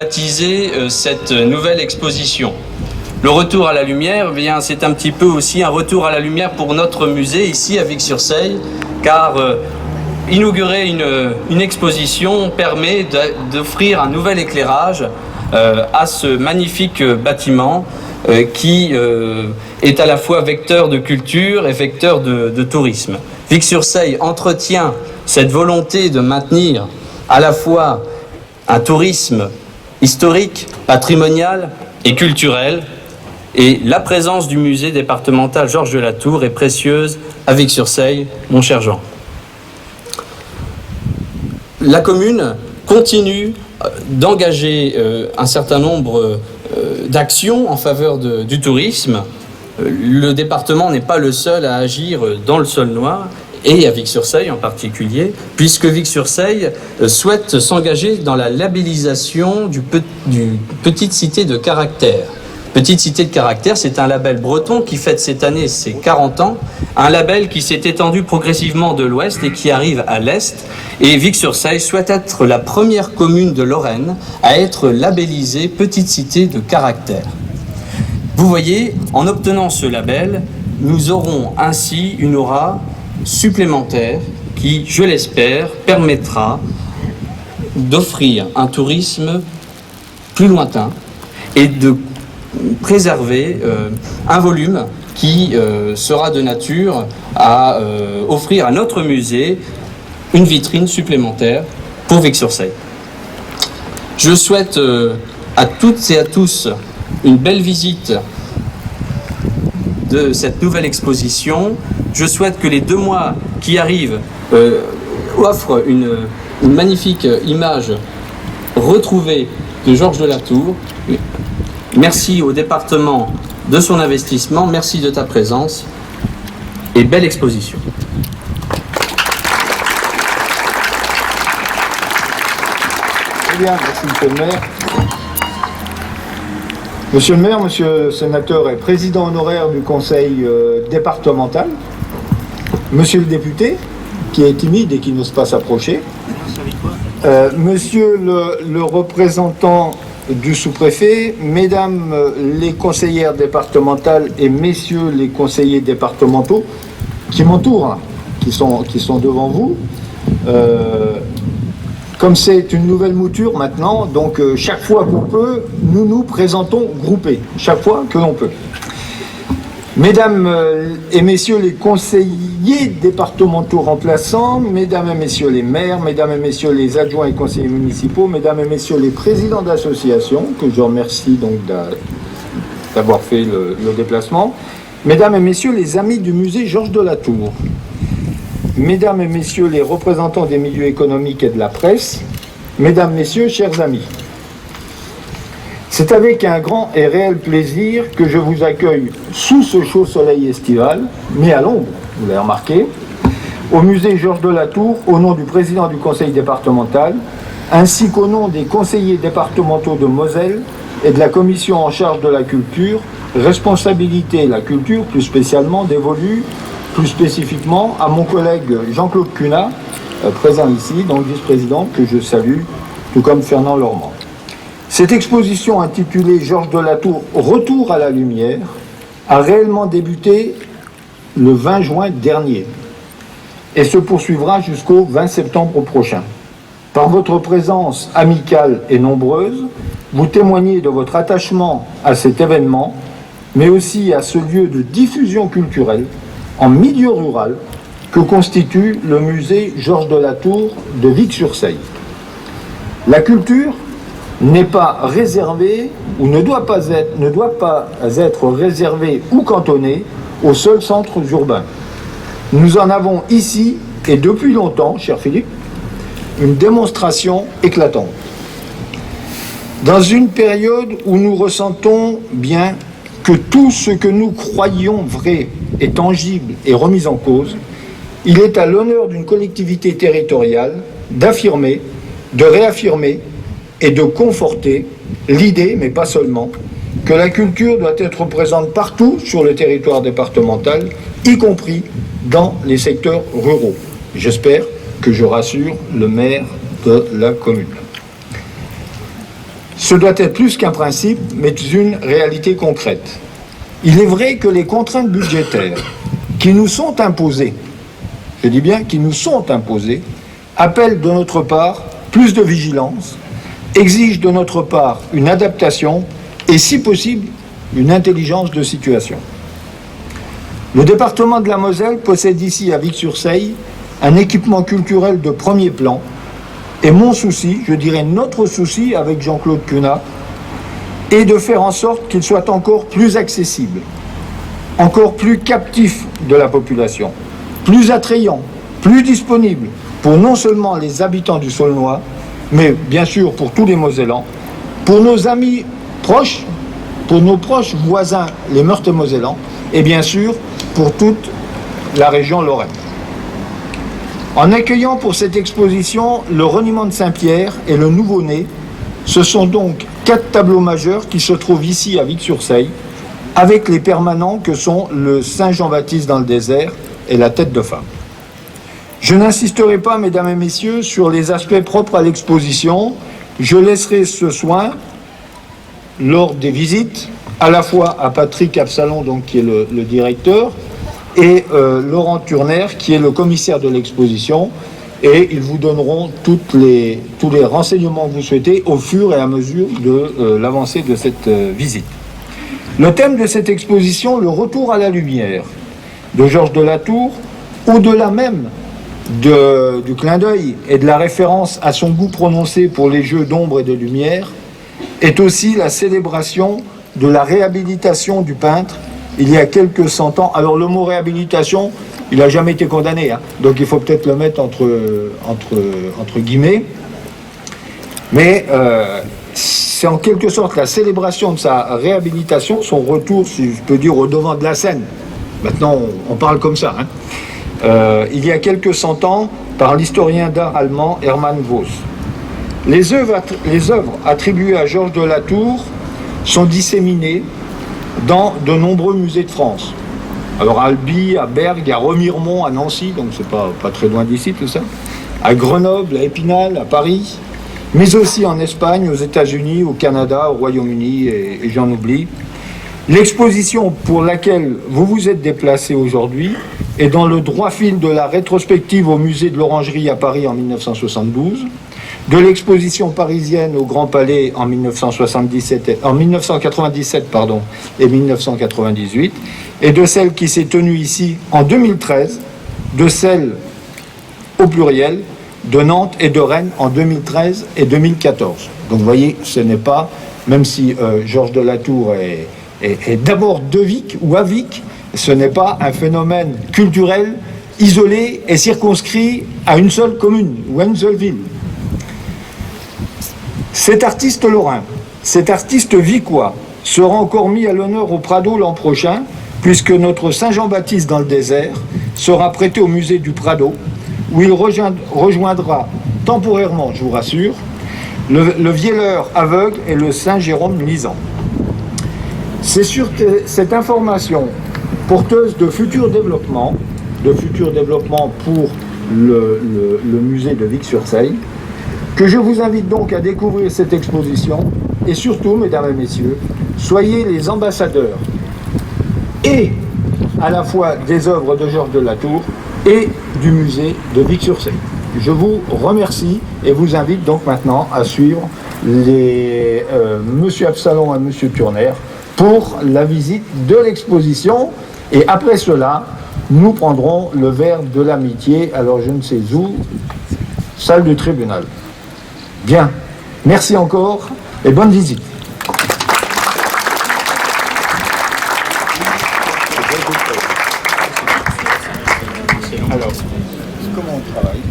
baptiser cette nouvelle exposition. Le retour à la lumière, c'est un petit peu aussi un retour à la lumière pour notre musée ici à Vic-sur-Seille, car inaugurer une exposition permet d'offrir un nouvel éclairage à ce magnifique bâtiment qui est à la fois vecteur de culture et vecteur de tourisme. Vic-sur-Seille entretient cette volonté de maintenir à la fois un tourisme historique, patrimonial et culturel. Et la présence du musée départemental Georges de la Tour est précieuse à Vic-sur-Seille, mon cher Jean. La commune continue d'engager un certain nombre d'actions en faveur du tourisme. Le département n'est pas le seul à agir dans le Saulnois, et à Vic-sur-Seille en particulier, puisque Vic-sur-Seille souhaite s'engager dans la labellisation du Petite Cité de Caractère. Petite Cité de Caractère, c'est un label breton qui fête cette année ses 40 ans, un label qui s'est étendu progressivement de l'ouest et qui arrive à l'est, et Vic-sur-Seille souhaite être la première commune de Lorraine à être labellisée Petite Cité de Caractère. Vous voyez, en obtenant ce label, nous aurons ainsi une aura supplémentaire qui, je l'espère, permettra d'offrir un tourisme plus lointain et de préserver un volume qui sera de nature à offrir à notre musée une vitrine supplémentaire pour Vic-sur-Seille. Je souhaite à toutes et à tous une belle visite de cette nouvelle exposition. Je souhaite que les 2 mois qui arrivent offrent une magnifique image retrouvée de Georges de la Tour. Merci au département de son investissement, merci de ta présence et belle exposition. Très bien, merci Monsieur le maire. Monsieur le maire, Monsieur le sénateur est président honoraire du conseil départemental. Monsieur le député, qui est timide et qui n'ose pas s'approcher. Monsieur le représentant du sous-préfet, mesdames les conseillères départementales et messieurs les conseillers départementaux qui m'entourent, qui sont devant vous. Comme c'est une nouvelle mouture maintenant, donc chaque fois qu'on peut, nous nous présentons groupés, chaque fois que l'on peut. Mesdames et messieurs les conseillers départementaux remplaçants, mesdames et messieurs les maires, mesdames et messieurs les adjoints et conseillers municipaux, mesdames et messieurs les présidents d'associations, que je remercie donc d'avoir fait le déplacement, mesdames et messieurs les amis du musée Georges de la Tour, mesdames et messieurs les représentants des milieux économiques et de la presse, mesdames, messieurs, chers amis. C'est avec un grand et réel plaisir que je vous accueille sous ce chaud soleil estival, mais à l'ombre, vous l'avez remarqué, au musée Georges de la Tour, au nom du président du conseil départemental, ainsi qu'au nom des conseillers départementaux de Moselle et de la commission en charge de la culture, responsabilité la culture plus spécialement dévolue plus spécifiquement à mon collègue Jean-Claude Cunat, présent ici, donc vice-président, que je salue, tout comme Fernand Lormand. Cette exposition intitulée Georges de la Tour, Retour à la lumière, a réellement débuté le 20 juin dernier et se poursuivra jusqu'au 20 septembre prochain. Par votre présence amicale et nombreuse, vous témoignez de votre attachement à cet événement, mais aussi à ce lieu de diffusion culturelle en milieu rural que constitue le musée Georges de la Tour de Vic-sur-Seille. La culture n'est pas réservée ou ne doit pas être réservée ou cantonnée aux seuls centres urbains. Nous en avons ici, et depuis longtemps, cher Philippe, une démonstration éclatante. Dans une période où nous ressentons bien que tout ce que nous croyions vrai et tangible est remis en cause, il est à l'honneur d'une collectivité territoriale d'affirmer, de réaffirmer et de conforter l'idée, mais pas seulement, que la culture doit être présente partout sur le territoire départemental, y compris dans les secteurs ruraux. J'espère que je rassure le maire de la commune. Ce doit être plus qu'un principe, mais une réalité concrète. Il est vrai que les contraintes budgétaires qui nous sont imposées, je dis bien qui nous sont imposées, appellent de notre part plus de vigilance, exigent de notre part une adaptation et, si possible, une intelligence de situation. Le département de la Moselle possède ici, à Vic-sur-Seille, un équipement culturel de premier plan. Et mon souci, je dirais notre souci avec Jean-Claude Cunat, est de faire en sorte qu'il soit encore plus accessible, encore plus captif de la population, plus attrayant, plus disponible pour non seulement les habitants du Saulnois, mais bien sûr pour tous les Mosellans, pour nos amis proches, pour nos proches voisins, les Meurthe-et-Mosellans, et bien sûr pour toute la région Lorraine. En accueillant pour cette exposition le reniement de Saint-Pierre et le nouveau-né, ce sont donc 4 tableaux majeurs qui se trouvent ici à Vic-sur-Seille, avec les permanents que sont le Saint-Jean-Baptiste dans le désert et la tête de femme. Je n'insisterai pas, mesdames et messieurs, sur les aspects propres à l'exposition. Je laisserai ce soin, lors des visites, à la fois à Patrick Absalon, donc, qui est le directeur, et Laurent Turner, qui est le commissaire de l'exposition, et ils vous donneront tous les renseignements que vous souhaitez au fur et à mesure de l'avancée de cette visite. Le thème de cette exposition, le retour à la lumière, de Georges de la Tour, au-delà même du clin d'œil et de la référence à son goût prononcé pour les jeux d'ombre et de lumière, est aussi la célébration de la réhabilitation du peintre il y a quelques 100 ans. Alors le mot réhabilitation, il n'a jamais été condamné, hein, donc il faut peut-être le mettre entre guillemets. Mais c'est en quelque sorte la célébration de sa réhabilitation, son retour, si je peux dire, au devant de la scène. Maintenant, on parle comme ça. Hein. Il y a quelques 100 ans, par l'historien d'art allemand Hermann Voss. Les œuvres attribuées à Georges de la Tour sont disséminées dans de nombreux musées de France. Alors à Albi, à Bergue, à Remiremont, à Nancy, donc c'est pas très loin d'ici tout ça, à Grenoble, à Épinal, à Paris, mais aussi en Espagne, aux États-Unis, au Canada, au Royaume-Uni et j'en oublie. L'exposition pour laquelle vous vous êtes déplacé aujourd'hui est dans le droit fil de la rétrospective au musée de l'Orangerie à Paris en 1972, de l'exposition parisienne au Grand Palais en 1997 et 1998, et de celle qui s'est tenue ici en 2013, de celle au pluriel de Nantes et de Rennes en 2013 et 2014. Donc vous voyez, ce n'est pas, même si Georges de la Tour est d'abord de Vic ou à Vic, ce n'est pas un phénomène culturel isolé et circonscrit à une seule commune ou à une seule ville. Cet artiste lorrain, cet artiste vicois, sera encore mis à l'honneur au Prado l'an prochain, puisque notre Saint-Jean-Baptiste dans le désert sera prêté au musée du Prado, où il rejoindra temporairement, je vous rassure, le Vieleur aveugle et le Saint-Jérôme lisant. C'est sur cette information porteuse de futurs développements pour le musée de Vic-sur-Seille, que je vous invite donc à découvrir cette exposition et surtout, mesdames et messieurs, soyez les ambassadeurs et à la fois des œuvres de Georges de la Tour et du musée de Vic-sur-Seille. Je vous remercie et vous invite donc maintenant à suivre Monsieur Absalon et Monsieur Turner pour la visite de l'exposition, et après cela, nous prendrons le verre de l'amitié, alors je ne sais où, salle du tribunal. Bien, merci encore et bonne visite. Alors, comment on travaille ?